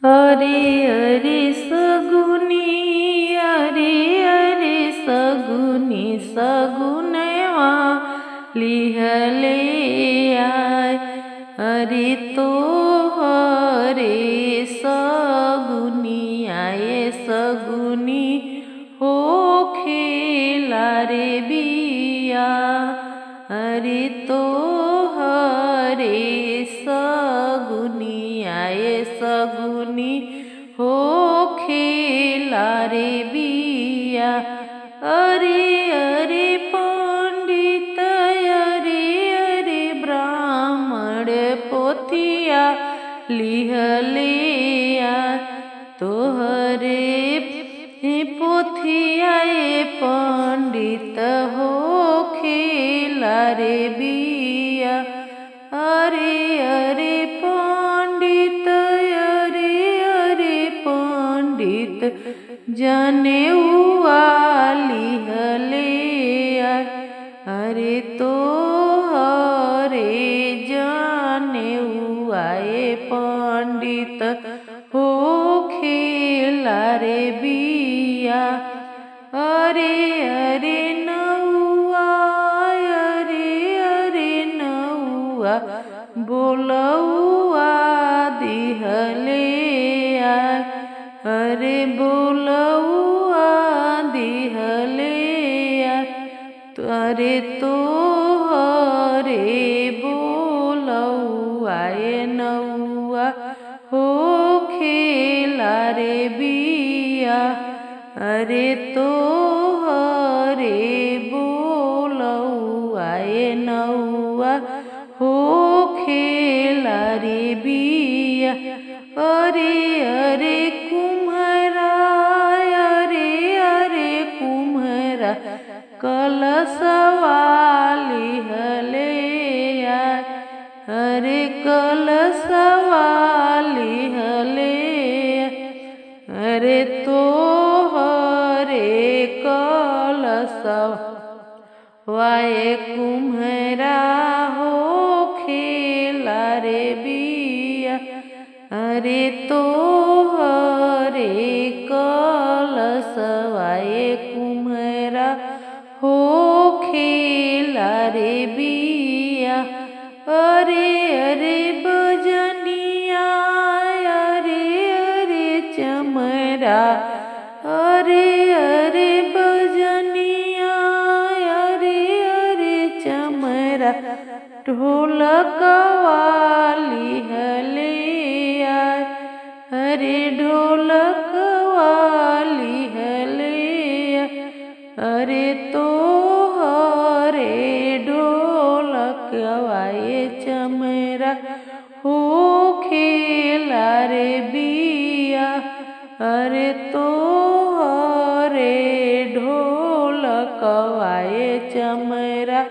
अरे अरे सगुनी, अरे अरे सगुनी, सगुनवा लिहले आय। अरे तो हरे सगुनी आए सगुनी हो खेला रे बिया। अरे तो हरे सगुनी आए सगुनी हो खेला रे बिया। अरे अरे पंडित, अरे अरे ब्राह्मण पोथिया लिहले आय। तोहरे पोथिया पंडित हो खेला रे बिया। अरे अरे पंडित, अरे अरे पंडित जाने हुआ लिहले आय। अरे तो हरे जाने हुआ पंडित हो खेला रे बिया। अरे अरे नौआ, अरे अरे नौआ बोलौआ दिहले आय। अरे बोलौआ दिहले आय। अरे तो हरे बोलौआ नौआ हो खेला रे बिया। अरे तो हरे बोलौआ नौआ हो खेला रे बिया। अरे अरे कुम्हरा, अरे अरे कुम्हरा कलशवा लिहले आय। अरे कलशवा लिहले आय। अरे तो हरे कलशवा वाए कुम्हरा हो खेला रे बिया। अरे तो हरे कलशवाए कुम्हरा हो खेला रे बिया। अरे अरे बजनिया, अरे अरे चमरा, अरे अरे बजनिया, अरे अरे चमरा ढोलकवा लिहले आय। अरे ढोलकवा लिहले आय। अरे तो हरे ढोलकवा चमरा हो खेला रे बिया। अरे तो हरे ढोलकवा चमरा